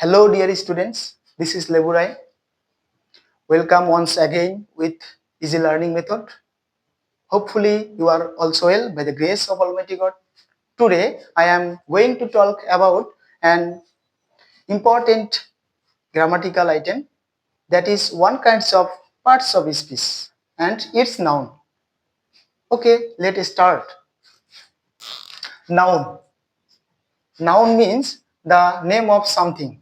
Hello, dear students. This is Leburai. Welcome once again with Easy Learning Method. Hopefully, you are also well by the grace of Almighty God. Today, I am going to talk about an important grammatical item that is one kinds of parts of speech and its noun. Okay, let us start. Noun. Noun means the name of something.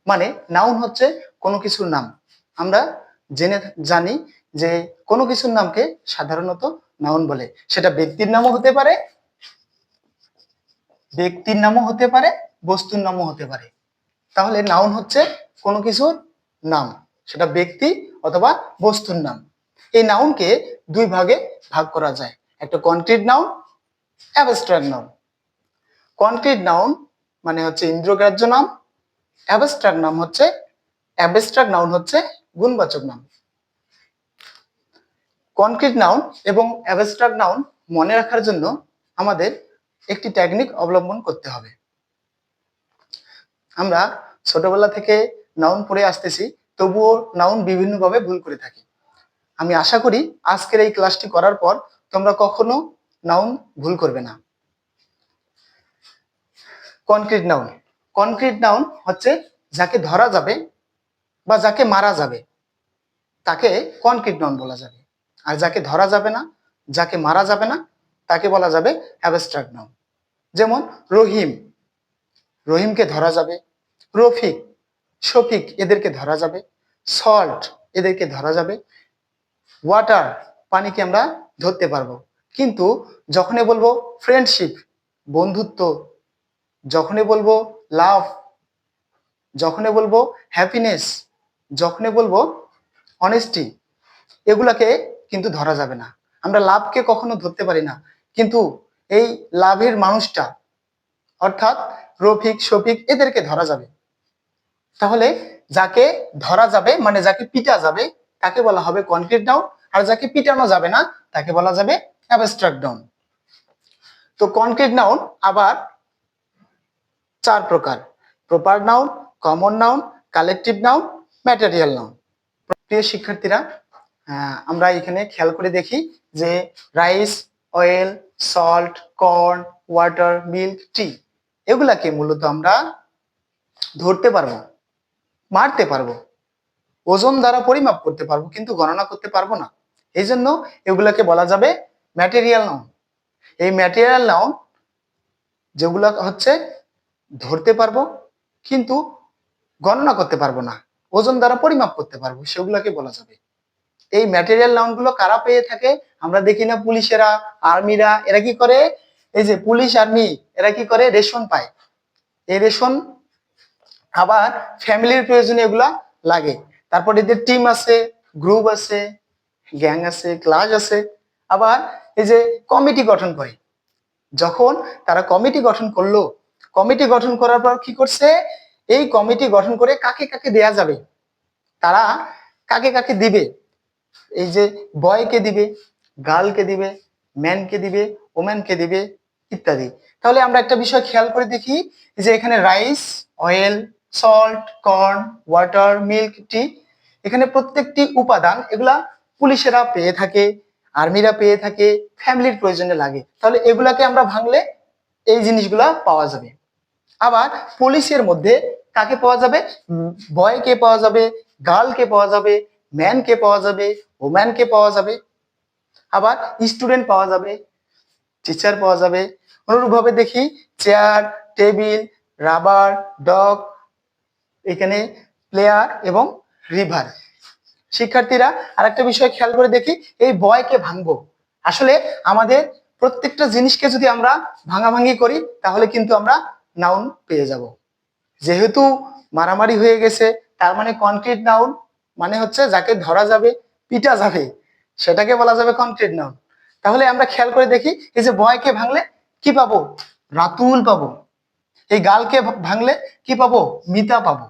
মানে noun হচ্ছে কোনো কিছুর নাম। আমরা জানি যে কোনো কিছুর নামকে সাধারণত নাউন বলে। সেটা ব্যক্তির নামও হতে পারে, বস্তুর নামও হতে পারে। তাহলে নাউন হচ্ছে কোনো কিছুর নাম, সেটা ব্যক্তি অথবা বস্তুর নাম। এই নাউনকে দুই ভাগে ভাগ করা যায়, একটা concrete noun, abstract noun. Concrete noun মানে হচ্ছে ইন্দ্রগ্রাহ্য নাম, অ্যাবস্ট্রাক্ট নাউন হচ্ছে গুণবাচক নাম। কনক্রিট নাউন এবং অ্যাবস্ট্রাক্ট নাউন মনে রাখার জন্য আমাদের একটি টেকনিক অবলম্বন করতে হবে। আমরা ছোটবেলা থেকে নাউন পড়ে আসতেছি, তবুও নাউন বিভিন্নভাবে ভুল করে থাকি। আমি আশা করি আজকের এই ক্লাসটি করার পর তোমরা কখনো নাউন ভুল করবে না। কনক্রিট নাউন হচ্ছে যাকে ধরা যাবে বা যাকে মারা যাবে তাকে কনক্রিট নাউন বলা যাবে, আর যাকে ধরা যাবে না, যাকে মারা যাবে না তাকে বলা যাবে অ্যাবস্ট্রাক্ট নাউন। যেমন রহিমকে ধরা যাবে, রফিক, শফিক এদেরকে ধরা যাবে, সল্ট এদেরকে ধরা যাবে, ওয়াটার পানিকে আমরা ধরতে পারবো। কিন্তু যখনই বলবো ফ্রেন্ডশিপ বন্ধুত্ব, যখনই বলবো লাভ, যখনই বলবো হ্যাপিনেস, যখনই বলবো অনেস্টি, এগুলাকে কিন্তু ধরা যাবে না। আমরা লাভকে কখনো ধরতে পারি না, কিন্তু এই লাভের মানুষটা অর্থাৎ রফিক, শফিক এদেরকে ধরা যাবে। তাহলে যাকে ধরা যাবে মানে যাকে পিটা যাবে তাকে বলা হবে কনক্রিট নাউন, আর যাকে পিটানো যাবে না তাকে বলা যাবে অ্যাবস্ট্রাক্ট নাউন। তো কনক্রিট নাউন আবার চার প্রকার: proper noun, common noun, collective noun, material noun. প্রিয় শিক্ষার্থীরা, আমরা এখানে খেয়াল করে দেখি যে rice, oil, salt, corn, water, milk, tea এগুলাকে মূলত আমরা ধরতে পারবো, মারতে পারবো, ওজন দ্বারা পরিমাপ করতে পারবো, কিন্তু গণনা করতে পারবো না। এই জন্য এগুলাকে বলা যাবে ম্যাটেরিয়াল নাউন। এই ম্যাটেরিয়াল নাউন যেগুলো হচ্ছে ধরতে পারবো কিন্তু গণনা করতে পারবো না, ওজন দ্বারা পরিমাপ করতে পারবো, সেগুলোকে বলা যাবে। এই ম্যাটেরিয়াল নাউনগুলো কারা পেয়ে থাকে? আমরা দেখি না পুলিশেরা, আর্মিরা, এরা কি করে? এই যে পুলিশ, আর্মি এরা কি করে? রেশন পায়। এই রেশন আবার ফ্যামিলির প্রয়োজনে এগুলা লাগে। তারপর এদের টিম আছে, গ্রুপ আছে, গ্যাং আছে, ক্লাস আছে। আবার এই যে কমিটি গঠন করে, যখন তারা কমিটি গঠন করলো, কমিটি গঠন করার পর কি করছে? এই কমিটি গঠন করে কাকে কাকে দেয়া যাবে, তারা কাকে কাকে দিবে, এই যে বয়কে দিবে, গার্লকে দিবে, ম্যানকে দিবে, ওম্যানকে দিবে ইত্যাদি। তাহলে আমরা একটা বিষয় খেয়াল করে দেখি যে এখানে rice, oil, salt, corn, water, milk, tea, এখানে প্রত্যেকটি উপাদান এগুলা পুলিশেরা পেয়ে থাকে, আর্মিরা পেয়ে থাকে, ফ্যামিলির প্রয়োজনে লাগে। তাহলে এগুলাকে আমরা ভাঙলে এই জিনিসগুলা পাওয়া যাবে। আবার পুলিশের মধ্যে কাকে পাওয়া যাবে? বয়কে পাওয়া যাবে, গার্লকে পাওয়া যাবে, ম্যানকে পাওয়া যাবে, ওম্যানকে পাওয়া যাবে। আবার স্টুডেন্ট পাওয়া যাবে, টিচার পাওয়া যাবে। অনুরূপভাবে দেখি চেয়ার, টেবিল, রাবার, ডগ, এখানে প্লেয়ার এবং রিভার। শিক্ষার্থীরা আরেকটা বিষয় খেয়াল করে দেখি, এই বয়কে ভাঙবো। আসলে আমাদের প্রত্যেকটা জিনিসকে যদি আমরা ভাঙাভাঙি করি তাহলে কিন্তু আমরা নাউন পেয়ে যাব। যেহেতু মারামারি হয়ে গেছে, তার মানে কনক্রিট নাউন মানে হচ্ছে যাকে ধরা যাবে, পিটা যাবে, সেটাকে বলা যাবে কনক্রিট নাউন। তাহলে আমরা খেয়াল করে দেখি, এই যে বয়কে ভাঙলে কি পাবো? রাতুল পাবো। এই গার্লকে ভাঙলে কি পাবো? মিতা পাবো।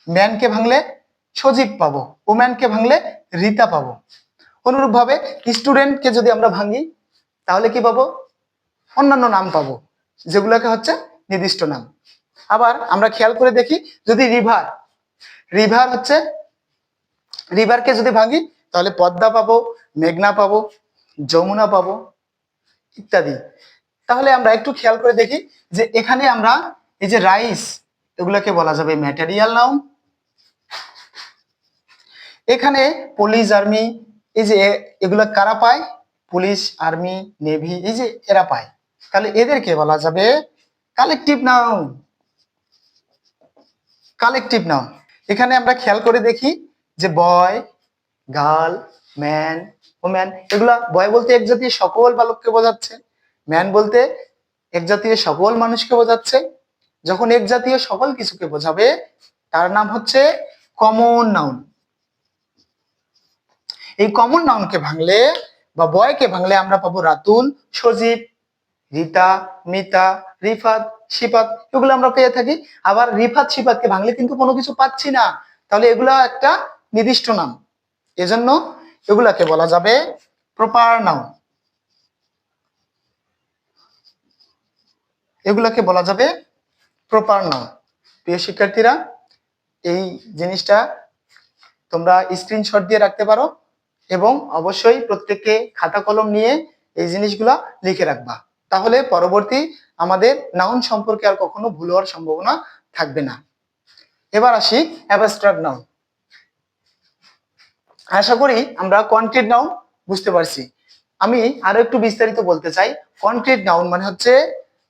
ম্যানকে ভাঙলে সজীব পাবো। ওম্যানকে ভাঙলে রীতা পাবো। অনুরূপ ভাবে স্টুডেন্টকে যদি আমরা ভাঙি তাহলে কি পাবো? অন্যান্য নাম পাবো, যেগুলোকে হচ্ছে নির্দিষ্ট নাম। আবার আমরা খেয়াল করে দেখি, যদি রিভার, রিভার হচ্ছে, রিভারকে যদি ভাঙি তাহলে পদ্মা পাবো, মেঘনা পাবো, যমুনা পাবো ইত্যাদি। তাহলে আমরা একটু খেয়াল করে দেখি যে এখানে আমরা এই যে রাইস, এগুলোকে বলা যাবে ম্যাটেরিয়াল নাউন। এখানে পুলিশ, আর্মি, এই যে এগুলো কারা পায়? পুলিশ, আর্মি, নেভি, এই যে এরা পায়। তাহলে এদেরকে বলা যাবে কালেকটিভ নাউন। Collective noun. এখানে আমরা খেয়াল করে দেখি যে বয়, গার্ল, ম্যান, ওম্যান, এগুলা বয় বলতে এক জাতীয় সকল বালককে বোঝাচ্ছে, ম্যান বলতে এক জাতীয় সকল মানুষকে বোঝাচ্ছে। যখন এক জাতীয় সকল কিছুকে বোঝাবে তার নাম হচ্ছে কমন নাউন। এই কমন নাউনকে ভাঙলে বা বয়কে ভাঙলে আমরা পাবো রাতুল, সজীব, রীতা, মিতা, রিফাত, সিফাত, এগুলো আমরা পেয়ে থাকি। আবার রিফাত, সিফাতকে ভাঙলে কিন্তু কোনো কিছু পাচ্ছি না, তাহলে এগুলা একটা নির্দিষ্ট নাম, এজন্য এগুলাকে বলা যাবে প্রপার নাউন। এগুলাকে বলা যাবে প্রপার নাউন। প্রিয় শিক্ষার্থীরা, এই জিনিসটা তোমরা স্ক্রিনশট দিয়ে রাখতে পারো এবং অবশ্যই প্রত্যেককে খাতা কলম নিয়ে এই জিনিসগুলা লিখে রাখবা, তাহলে পরবর্তী আমাদের নাউন সম্পর্কে আর কখনো ভুল হওয়ার সম্ভাবনা থাকবে না। এবার আসি অ্যাবস্ট্রাক্ট নাউন। আশা করি আমরা কনক্রিট নাউন বুঝতে পারছি। আমি আরো একটু বিস্তারিত বলতে চাই। কনক্রিট নাউন মানে হচ্ছে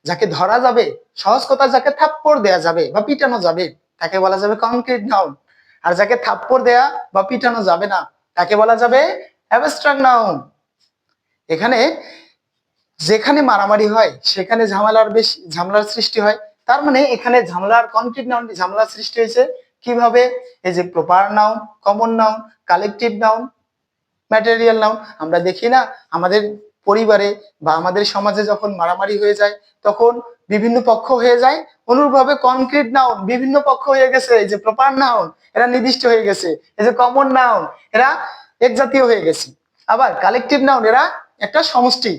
যাকে ধরা যাবে, সহজ কথা যাকে থাপ্পড় দেয়া যাবে বা পিটানো যাবে তাকে বলা যাবে কনক্রিট নাউন। আর যাকে থাপ্পড় দেয়া বা পিটানো যাবে না তাকে বলা যাবে অ্যাবস্ট্রাক্ট নাউন। এখানে যেখানে মারামারি হয় সেখানে ঝামেলার সৃষ্টি হয়। তার মানে এখানে ঝামেলার, কনক্রিট নাউন ঝামেলার সৃষ্টি হয়েছে কিভাবে? এই যে proper noun, common noun, collective noun, material noun. আমরা দেখি না আমাদের পরিবারে বা আমাদের সমাজে যখন মারামারি হয়ে যায় তখন বিভিন্ন পক্ষ হয়ে যায়, অনুরূপভাবে কনক্রিট নাউন বিভিন্ন পক্ষ হয়ে গেছে। এই যে প্রপার নাউন এরা নির্দিষ্ট হয়ে গেছে, এই যে কমন নাউন এরা এক জাতীয় হয়ে গেছে, আবার কালেকটিভ নাউন এরা একটা সমষ্টি,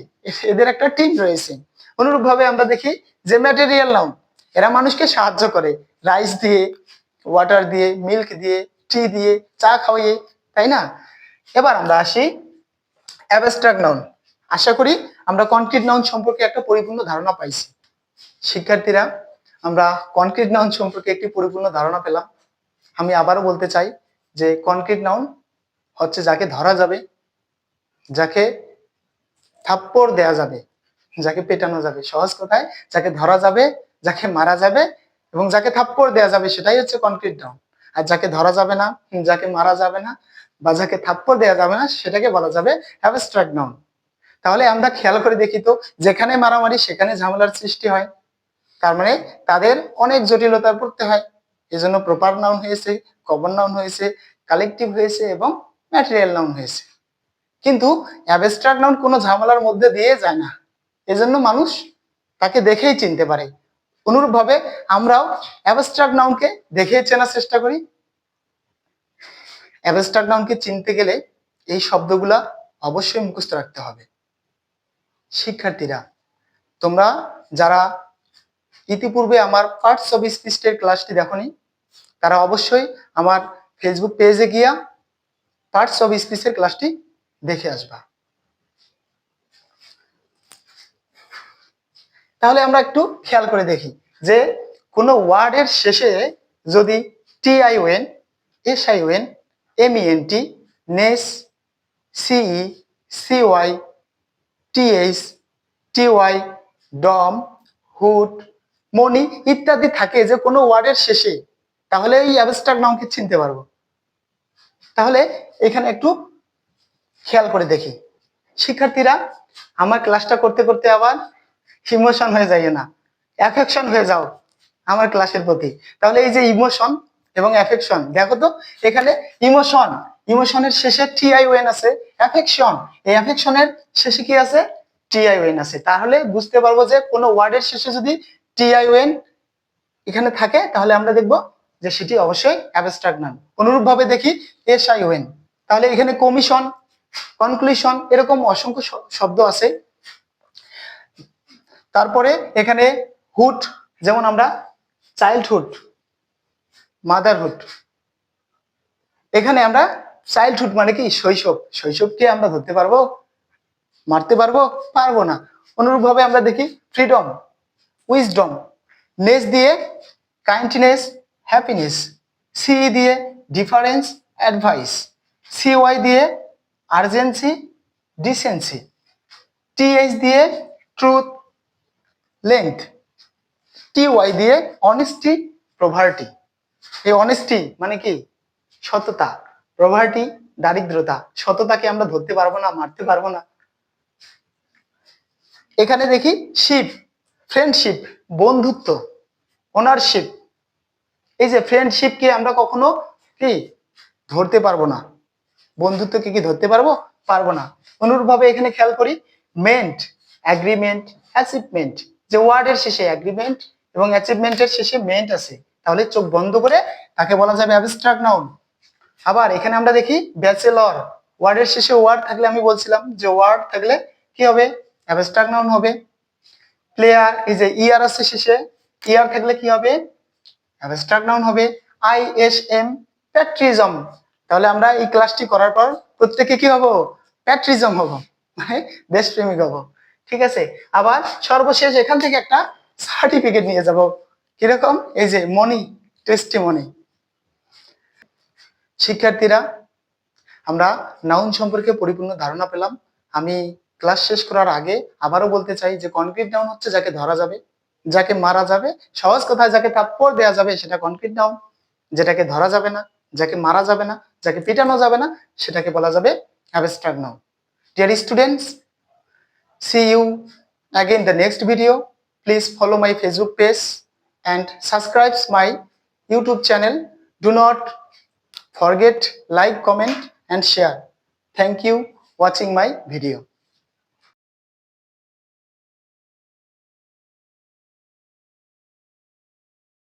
এদের একটা টিম রয়েছে। অনুরূপভাবে আমরা দেখি যে ম্যাটেরিয়াল নাউন এরা মানুষকে সাহায্য করে, রাইস দিয়ে, ওয়াটার দিয়ে, মিল্ক দিয়ে, টি দিয়ে, চা খাওয়িয়ে, তাই না? এবার আমরা আসি অ্যাবস্ট্রাক্ট নাউন। আশা করি আমরা কনক্রিট নাউন সম্পর্কে একটা পরিপূর্ণ ধারণা পাইছি। শিক্ষার্থীরা, আমরা কনক্রিট নাউন সম্পর্কে একটি পরিপূর্ণ ধারণা পেলাম। আমি আবারও বলতে চাই যে কনক্রিট নাউন হচ্ছে যাকে ধরা যাবে, যাকে থাপ্পড় দেয়া যাবে, যাকে পেটানো যাবে, সহজ কথায় যাকে ধরা যাবে, যাকে মারা যাবে এবং যাকে থাপ্পড় দেয়া যাবে সেটাই হচ্ছে কনক্রিট নাউন। আর যাকে ধরা যাবে না, যাকে মারা যাবে না বা যাকে থাপ্পড় দেয়া যাবে না সেটাকে বলা যাবে অ্যাবস্ট্রাক্ট নাউন। তাহলে আমরা খেয়াল করে দেখি তো, যেখানে মারামারি সেখানে ঝামেলার সৃষ্টি হয়, তার মানে তাদের অনেক জটিলতার পড়তে হয়। এজন্য প্রপার নাউন হয়েছে, কমন নাউন হয়েছে, কালেকটিভ হয়েছে এবং ম্যাটেরিয়াল নাউন হয়েছে। কিন্তু অ্যাবস্ট্রাক্ট নাউন কোনো ঝামেলার মধ্যে দিয়ে যায় না, এজন্য মানুষ তাকে দেখেই চিনতে পারে। অনুরূপভাবে আমরাও অ্যাবস্ট্রাক্ট নাউনকে দেখেই চেনার চেষ্টা করি। অ্যাবস্ট্রাক্ট নাউনকে চিনতে গেলে এই শব্দগুলা অবশ্যই মুখস্থ রাখতে হবে। শিক্ষার্থীরা, তোমরা যারা ইতিপূর্বে আমার পার্টস অফ স্পিচের ক্লাসটি দেখোনি তারা অবশ্যই আমার ফেসবুক পেজে গিয়া পার্টস অফ স্পিচের ক্লাসটি দেখে আসবা। তাহলে আমরা একটু খেয়াল করে দেখি যে কোনো ওয়ার্ডের শেষে যদি TION, SION, MENT, ness, CE, CY, TH, TY, dom, hood, mony ইত্যাদি থাকে যে কোনো ওয়ার্ডের শেষে, তাহলে এই অ্যাবস্ট্রাক্ট নাউনকে চিনতে পারবো। তাহলে এখানে একটু খেয়াল করে দেখি। শিক্ষার্থীরা, আমার ক্লাসটা করতে করতে আবার ইমোশন হয়ে যায় না, অ্যাফেকশন হয়ে যাও আমার ক্লাসের প্রতি। তাহলে এই যে ইমোশন এবং অ্যাফেকশন, দেখো তো এখানে ইমোশন, ইমোশনের শেষে TION আছে, অ্যাফেকশন, এই অ্যাফেকশনের শেষে কি আছে? TION আছে। তাহলে বুঝতে পারবো যে কোনো ওয়ার্ডের শেষে যদি TION এখানে থাকে তাহলে আমরা দেখব যে সেটি অবশ্যই অ্যাবস্ট্রাক্ট নাউন। অনুরূপভাবে দেখি SION, তাহলে এখানে কমিশন, কনক্লুশন এরকম অসংখ্য শব্দ আছে। তারপরে এখানে হুড, যেমন আমরা চাইল্ডহুড, মাদারহুড। এখানে আমরা চাইল্ডহুড মানে কি শৈশব, শৈশবকে আমরা ধরতে পারবো, মারতে পারবো, পারবো না। অনুরূপভাবে আমরা দেখি ফ্রিডম, উইজডম, নেস দিয়ে কাইন্ডনেস, হ্যাপিনেস, সি দিয়ে ডিফারেন্স, অ্যাডভাইস, সি ওয়াই দিয়ে আর্জেন্সি, ডিসেন্সি, টিএইচ দিয়ে ট্রুথ, লেন্থ, টি ওয়াই দিয়ে অনেস্টি, প্রভার্টি। এই অনেস্টি মানে কি সততা, প্রভার্টি দারিদ্রতা। সততাকে আমরা ধরতে পারবো না, মারতে পারবো না। এখানে দেখি শিপ, ফ্রেন্ডশিপ, বন্ধুত্ব, ওনারশিপ। এই যে ফ্রেন্ডশিপকে আমরা কখনো কি ধরতে পারবো না, বন্ধুত্বকে কি ধরতে পারবো, পারবো না। অনুরূপভাবে এখানে খেয়াল করি মেন্ট, অ্যাগ্রিমেন্ট, অ্যাচিভমেন্ট। যে ওয়ার্ডের শেষে অ্যাগ্রিমেন্ট এবং অ্যাচিভমেন্টের শেষে মেন্ট আছে, তাহলে চোখ বন্ধ করে তাকে বলা যাবে অ্যাবস্ট্রাক্ট নাউন। আবার এখানে আমরা দেখি ব্যাচেলর, ওয়ার্ডের শেষে ওয়ার্ড থাকলে আমি বলছিলাম যে ওয়ার্ড থাকলে কি হবে, অ্যাবস্ট্রাক্ট নাউন হবে। প্লেয়ার, এই যে ইয়ার আছে শেষে, ইয়ার থাকলে কি হবে, অ্যাবস্ট্রাক্ট নাউন হবে। আইএসএম, প্যাট্রিজম। তাহলে আমরা এই ক্লাসটি করার পর প্রত্যেকে কি হব, প্যাট্রিজম হব, মানে দেশপ্রেমিক হব। ঠিক আছে। আবার সর্বশেষ এখান থেকে একটা সার্টিফিকেট নিয়ে যাব, কিরকম, এই যে মনি, টেস্টিমনি। শিক্ষার্থীরা, আমরা নাউন সম্পর্কে পরিপূর্ণ ধারণা পেলাম। আমি ক্লাস শেষ করার আগে আবারও বলতে চাই যে কনক্রিট নাউন হচ্ছে যাকে ধরা যাবে, যাকে মারা যাবে, সহজ কথায় যাকে থাপ্পড় দেওয়া যাবে সেটা কনক্রিট নাউন। যেটাকে ধরা যাবে না, যাকে মারা যাবে না, যাকে পিটানো যাবে না, সেটাকে বলা যাবে abstract noun. Dear students, see you again the next video. Please follow my Facebook page and subscribe my YouTube channel. Do not forget like, comment and share. Thank you watching my video.